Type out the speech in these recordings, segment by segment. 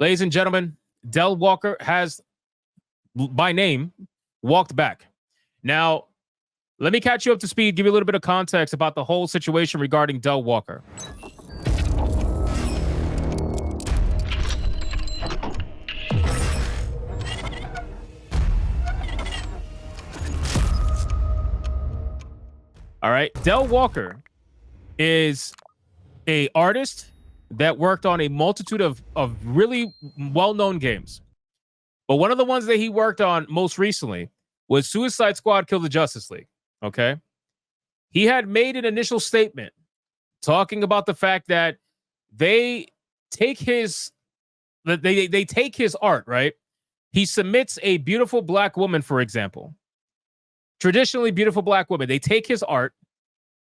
Ladies and gentlemen, Del Walker has, by name, walked back. Now, let me catch you up to speed, give you a little bit of context about the whole situation regarding Del Walker. All right. Del Walker is a artist that worked on a multitude of really well-known games. But one of the ones that he worked on most recently was Suicide Squad Kill the Justice League. Okay. He had made an initial statement talking about the fact that they take his take his art, right? He submits a beautiful black woman, for example. Traditionally beautiful black woman. They take his art,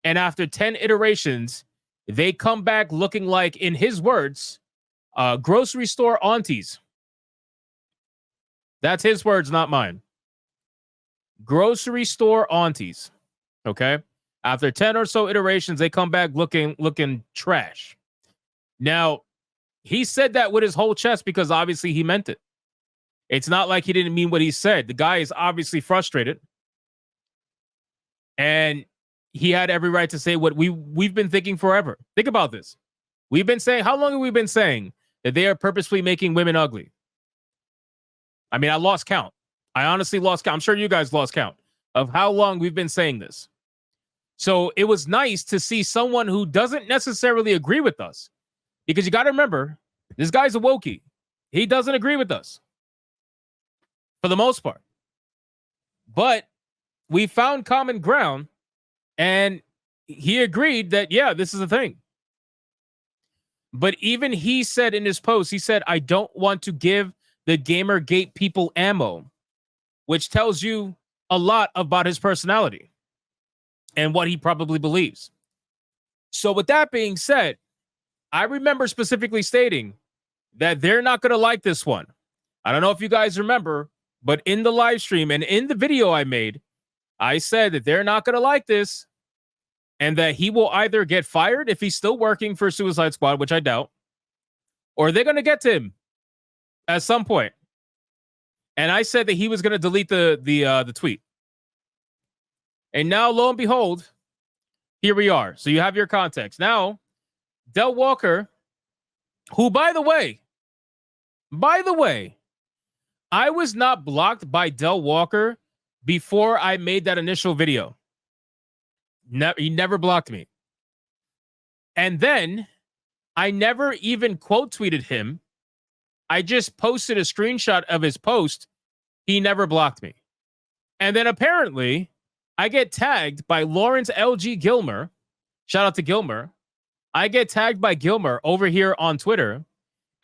and after 10 iterations, they come back looking like, in his words, grocery store aunties. That's his words, not mine. Grocery store aunties. Okay? After 10 or so iterations, they come back looking trash. Now, he said that with his whole chest because obviously he meant it. It's not like he didn't mean what he said. The guy is obviously frustrated. And he had every right to say what we've been thinking forever. Think about this. We've been saying, how long have we been saying that they are purposefully making women ugly? I mean, I lost count. I honestly lost count. I'm sure you guys lost count of how long we've been saying this. So it was nice to see someone who doesn't necessarily agree with us, because you got to remember, this guy's a wokey. He doesn't agree with us for the most part. But we found common ground, and he agreed that, yeah, this is a thing. But even he said in his post, he said, I don't want to give the Gamergate people ammo, which tells you a lot about his personality and what he probably believes. So with that being said, I remember specifically stating that they're not going to like this one. I don't know if you guys remember, but in the live stream and in the video I made, I said that they're not going to like this, and that he will either get fired if he's still working for Suicide Squad, which I doubt, or they're going to get to him at some point. And I said that he was going to delete the tweet. And now, lo and behold, here we are. So you have your context. Now, Del Walker, who, by the way, I was not blocked by Del Walker before I made that initial video. He never blocked me. And then I never even quote tweeted him. I just posted a screenshot of his post. He never blocked me. And then apparently I get tagged by Lawrence LG Gilmer. Shout out to Gilmer. I get tagged by Gilmer over here on Twitter,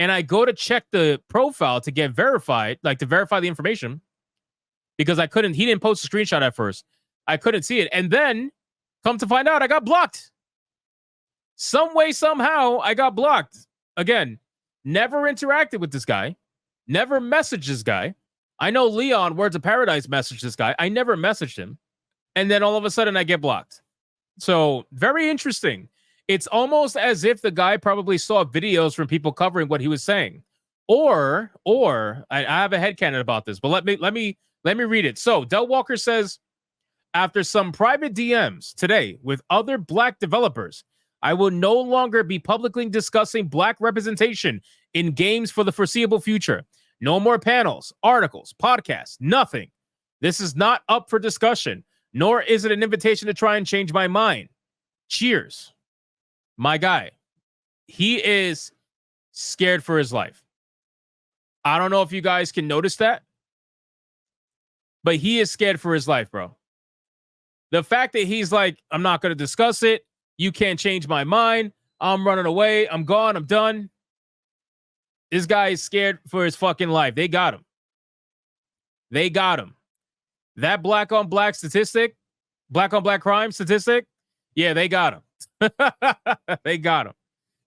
and I go to check the profile to get verified, like to verify the information, because he didn't post a screenshot at first. I couldn't see it. And then come to find out, I got blocked. Some way, somehow, I got blocked. Again, never interacted with this guy. Never messaged this guy. I know Leon, Words of Paradise, messaged this guy. I never messaged him. And then all of a sudden, I get blocked. So, very interesting. It's almost as if the guy probably saw videos from people covering what he was saying. Or I have a headcanon about this, but let me read it. So, Del Walker says, after some private DMs today with other black developers, I will no longer be publicly discussing black representation in games for the foreseeable future. No more panels, articles, podcasts, nothing. This is not up for discussion, nor is it an invitation to try and change my mind. Cheers. My guy, he is scared for his life. I don't know if you guys can notice that, but he is scared for his life, bro. The fact that he's like, I'm not going to discuss it. You can't change my mind. I'm running away. I'm gone. I'm done. This guy is scared for his fucking life. They got him. They got him. That black on black statistic, black on black crime statistic, yeah, they got him. They got him.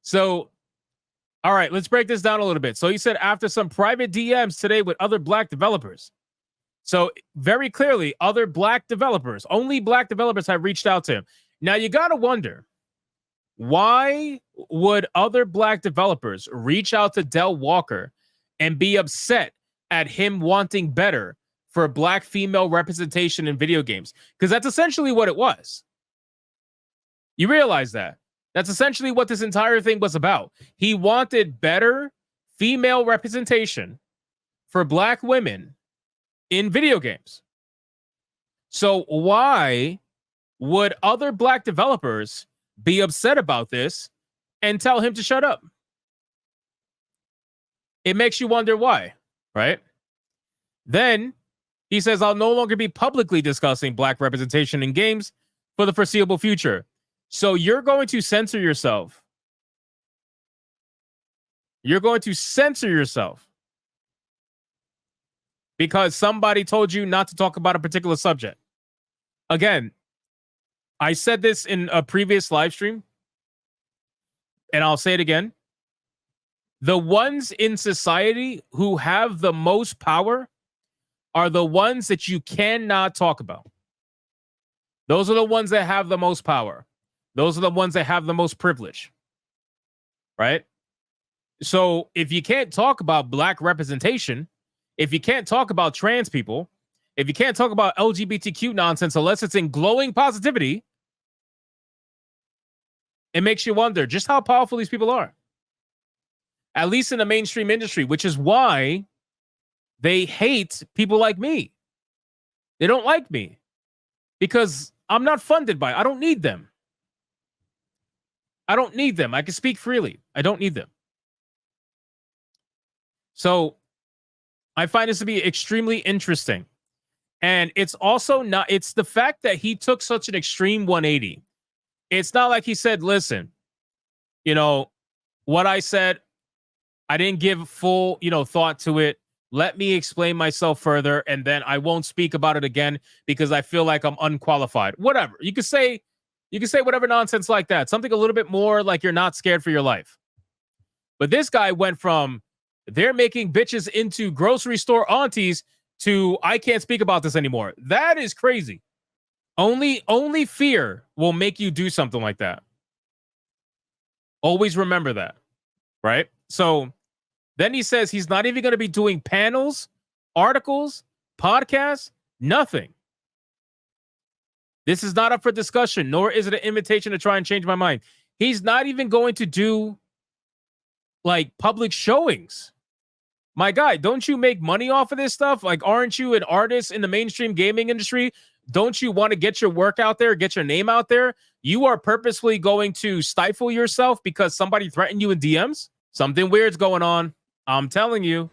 So, all right, let's break this down a little bit. So he said after some private DMs today with other black developers. So very clearly, other black developers, only black developers have reached out to him. Now you got to wonder, why would other black developers reach out to Del Walker and be upset at him wanting better for black female representation in video games. Because that's essentially what it was. You realize that? That's essentially what this entire thing was about. He wanted better female representation for black women in video games. So why would other black developers be upset about this and tell him to shut up? It makes you wonder why, right? Then he says, I'll no longer be publicly discussing black representation in games for the foreseeable future. So you're going to censor yourself. You're going to censor yourself because somebody told you not to talk about a particular subject. Again, I said this in a previous live stream, and I'll say it again. The ones in society who have the most power are the ones that you cannot talk about. Those are the ones that have the most power. Those are the ones that have the most privilege, right? So if you can't talk about black representation, if you can't talk about trans people, if you can't talk about LGBTQ nonsense unless it's in glowing positivity, it makes you wonder just how powerful these people are. At least in the mainstream industry, which is why they hate people like me. They don't like me because I'm not funded by it. I don't need them. I don't need them. I can speak freely. I don't need them. So I find this to be extremely interesting. And it's also not, it's the fact that he took such an extreme 180. It's not like he said, listen, you know, what I said, I didn't give full, thought to it. Let me explain myself further, and then I won't speak about it again because I feel like I'm unqualified. Whatever. You can say whatever nonsense like that. Something a little bit more like you're not scared for your life. But this guy went from they're making bitches into grocery store aunties to I can't speak about this anymore. That is crazy. Only fear will make you do something like that. Always remember that, right? So then he says he's not even going to be doing panels, articles, podcasts, nothing. This is not up for discussion, nor is it an invitation to try and change my mind. He's not even going to do like public showings. My guy, don't you make money off of this stuff? Like, aren't you an artist in the mainstream gaming industry? Don't you want to get your work out there, get your name out there? You are purposefully going to stifle yourself because somebody threatened you in DMs? Something weird's going on. I'm telling you.